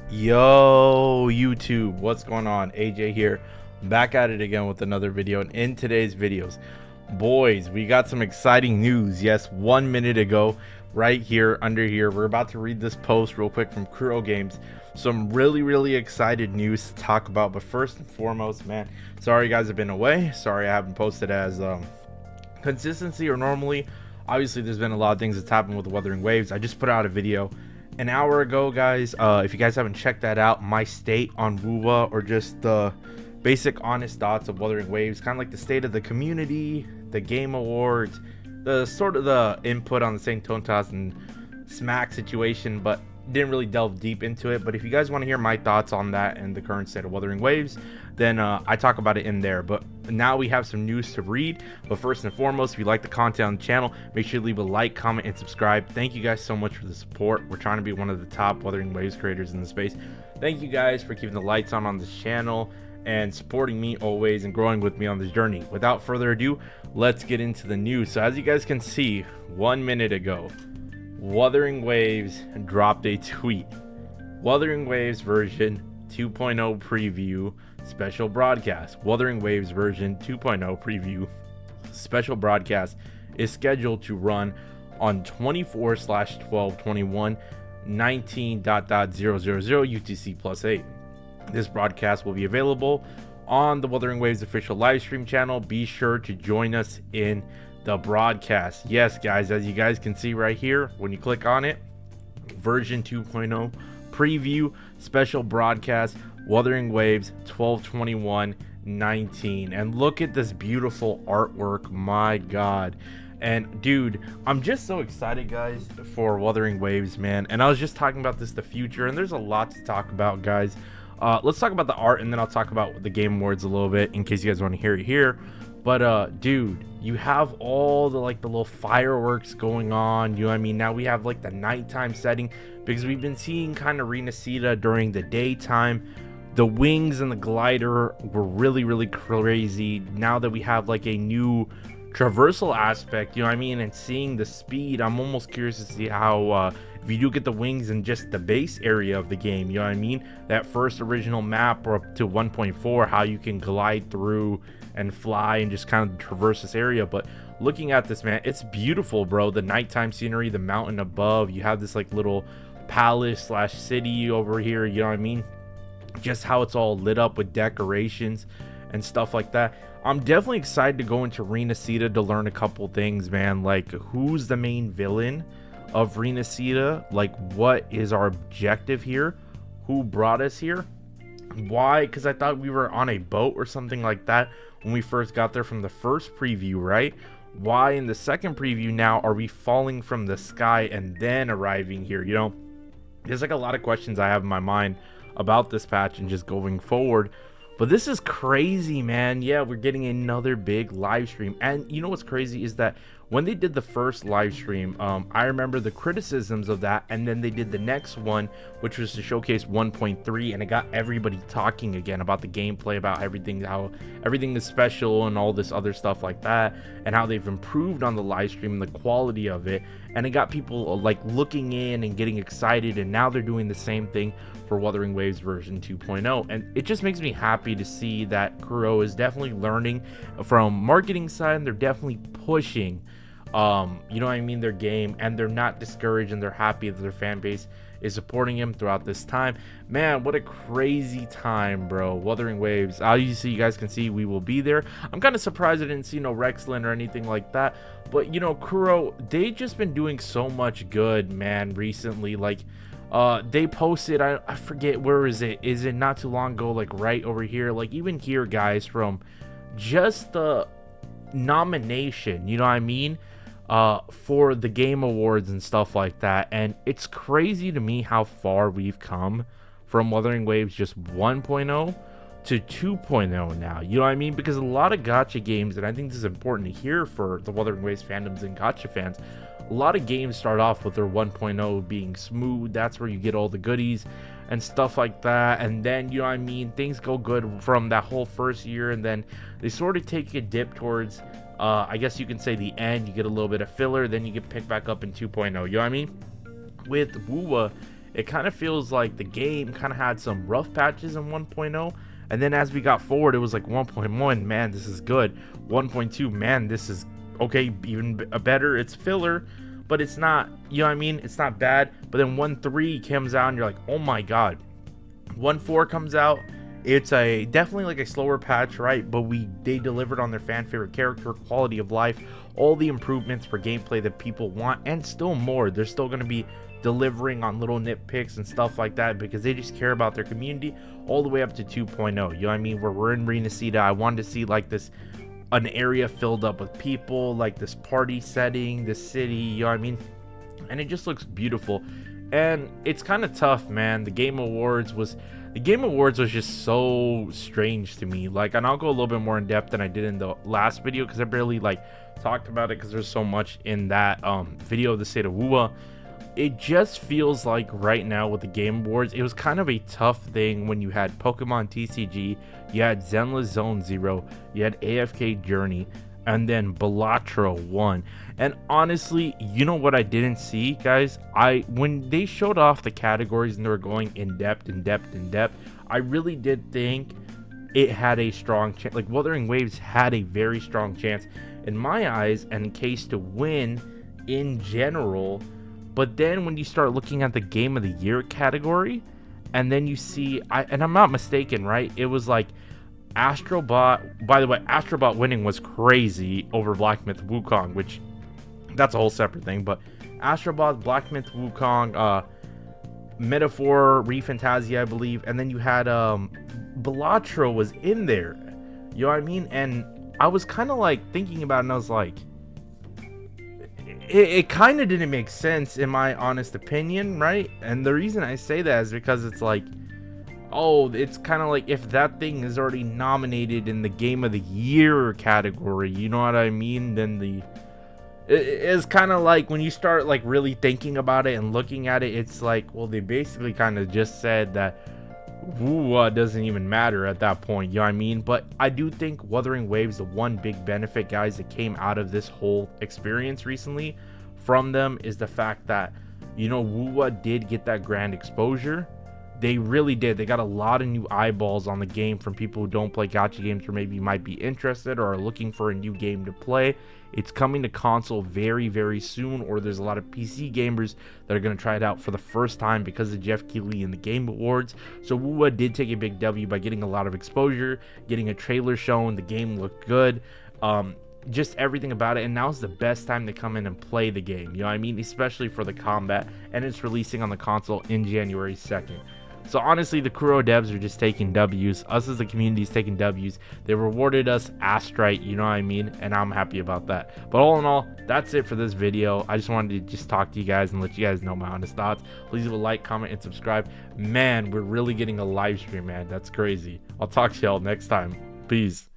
Yo, YouTube, what's going on? AJ here, back at it again with another video. And in today's videos, boys, we got some exciting news. Yes, 1 minute ago, right here under here, we're about to read this post real quick from 2.0 Games. Some really excited news to talk about. But first and foremost, man, sorry you guys have been away. Sorry I haven't posted as consistency or normally. Obviously, there's been a lot of things that's happened with the Wuthering Waves. I just put out a video an hour ago, guys. If you guys haven't checked that out, my state on WUWA, or just the basic honest thoughts of Wuthering Waves, kind of like the state of the community, the game awards, the sort of the input on the St. Tontas and Smack situation, but didn't really delve deep into it. But if you guys want to hear my thoughts on that and the current state of Wuthering Waves, then I talk about it in there. But now we have some news to read. But first and foremost, if you like the content on the channel, make sure you leave a like, comment, and subscribe. Thank you guys so much for the support. We're trying to be one of the top Wuthering Waves creators in the space. Thank you guys for keeping the lights on this channel and supporting me always and growing with me on this journey. Without further ado, let's get into the news. So as you guys can see, 1 minute ago, Wuthering Waves dropped a tweet. Wuthering Waves version 2.0 preview special broadcast. Wuthering Waves version 2.0 preview special broadcast is scheduled to run on 24/12/21 19.000 UTC plus 8. This broadcast will be available on the Wuthering Waves official live stream channel. Be sure to join us in the broadcast. Yes, guys, as you guys can see right here, when you click on it, version 2.0 preview special broadcast, Wuthering Waves 12/21/19. And look at this beautiful artwork, my god. And dude, I'm just so excited, guys, for Wuthering Waves, man. And I was just talking about this, the future, and there's a lot to talk about, guys. Let's talk about the art, and then I'll talk about the game awards a little bit in case you guys want to hear it here. But dude, you have all the the little fireworks going on, you know what I mean? Now we have like the nighttime setting, because we've been seeing kind of Renacida during the daytime. The wings and the glider were really crazy. Now that we have like a new traversal aspect, you know what I mean, and seeing the speed, I'm almost curious to see how if you do get the wings in just the base area of the game, you know what I mean, that first original map or up to 1.4, how you can glide through and fly and just kind of traverse this area. But looking at this, man, it's beautiful, bro. The nighttime scenery, the mountain above, you have this like little palace slash city over here, you know what I mean, just how it's all lit up with decorations and stuff like that. I'm definitely excited to go into Renacida to learn a couple things, man. Like, who's the main villain of Renacida? Like, what is our objective here? Who brought us here? Why? Because I thought we were on a boat or something like that when we first got there from the first preview, right? Why in the second preview now are we falling from the sky and then arriving here? You know, there's like a lot of questions I have in my mind about this patch and just going forward. But this is crazy, man. Yeah, we're getting another big live stream. And you know what's crazy is that when they did the first live stream, I remember the criticisms of that, and then they did the next one, which was to showcase 1.3, and it got everybody talking again about the gameplay, about everything, how everything is special and all this other stuff like that, and how they've improved on the live stream and the quality of it. And it got people like looking in and getting excited, and now they're doing the same thing for Wuthering Waves version 2.0. And it just makes me happy to see that 2.0 is definitely learning from marketing side, and they're definitely pushing you know what I mean, their game, and they're not discouraged, and they're happy that their fan base is supporting him throughout this time. Man, what a crazy time, bro. Wuthering Waves, obviously you guys can see we will be there. I'm kind of surprised I didn't see no Rexland or anything like that, but you know, 2.0, they just been doing so much good, man, recently. Like they posted, I forget, where is it not too long ago, like right over here, like even here, guys, from just the nomination, you know what I mean, for the game awards and stuff like that. And it's crazy to me how far we've come from Wuthering Waves just 1.0 to 2.0 now, you know what I mean, because a lot of gacha games, and I think this is important to hear for the Wuthering Waves fandoms and gacha fans, a lot of games start off with their 1.0 being smooth. That's where you get all the goodies and stuff like that, and then, you know what I mean, things go good from that whole first year, and then they sort of take a dip towards I guess you can say the end. You get a little bit of filler, then you get picked back up in 2.0, you know what I mean. With WUWA, it kind of feels like the game kind of had some rough patches in 1.0, and then as we got forward, it was like 1.1, man, this is good. 1.2, man, this is okay, even better. It's filler, but it's not, you know what I mean? It's not bad. But then 1.3 comes out, and you're like, oh my god. 1.4 comes out. It's a definitely like a slower patch, right? But they delivered on their fan favorite character, quality of life, all the improvements for gameplay that people want, and still more. They're still going to be delivering on little nitpicks and stuff like that because they just care about their community, all the way up to 2.0. You know what I mean? Where we're in Renacida, I wanted to see like this, an area filled up with people, like this party setting, the city, you know what I mean? And it just looks beautiful. And it's kind of tough, man. The Game Awards was just so strange to me. Like, and I'll go a little bit more in depth than I did in the last video because I barely like talked about it because there's so much in that video of the state of WUA. It just feels like right now with the Game Awards, it was kind of a tough thing when you had Pokemon TCG, you had Zenless Zone Zero, you had AFK Journey, and then Balatro won. And honestly, you know what I didn't see, guys? When they showed off the categories and they were going in depth, I really did think it had a strong chance. Like, Wuthering Waves had a very strong chance in my eyes and in case to win in general. But then when you start looking at the Game of the Year category, and then you see, and I'm not mistaken, right? It was like Astrobot. By the way, Astrobot winning was crazy over Black Myth Wukong, which that's a whole separate thing. But Astrobot, Black Myth Wukong, Metaphor, ReFantasia, I believe, and then you had Balatro was in there. You know what I mean? And I was kind of like thinking about it, and I was like, it kind of didn't make sense in my honest opinion, right? And the reason I say that is because it's like, oh, it's kind of like if that thing is already nominated in the Game of the Year category, you know what I mean? Then it's kind of like when you start like really thinking about it and looking at it, it's like, well, they basically kind of just said that WUA doesn't even matter at that point, you know what I mean? But I do think Wuthering Waves, the one big benefit, guys, that came out of this whole experience recently from them is the fact that, you know, WUA did get that grand exposure. They really did. They got a lot of new eyeballs on the game from people who don't play gacha games or maybe might be interested or are looking for a new game to play. It's coming to console very, very soon, or there's a lot of PC gamers that are going to try it out for the first time because of Jeff Keighley and the Game Awards. So WUA did take a big W by getting a lot of exposure, getting a trailer shown. The game looked good. Just everything about it, and now's the best time to come in and play the game, you know what I mean? Especially for the combat, and it's releasing on the console in January 2nd. So honestly, the Kuro devs are just taking W's. Us as the community is taking W's. They rewarded us Astrite, you know what I mean? And I'm happy about that. But all in all, that's it for this video. I just wanted to just talk to you guys and let you guys know my honest thoughts. Please leave a like, comment, and subscribe. Man, we're really getting a live stream, man. That's crazy. I'll talk to y'all next time. Peace.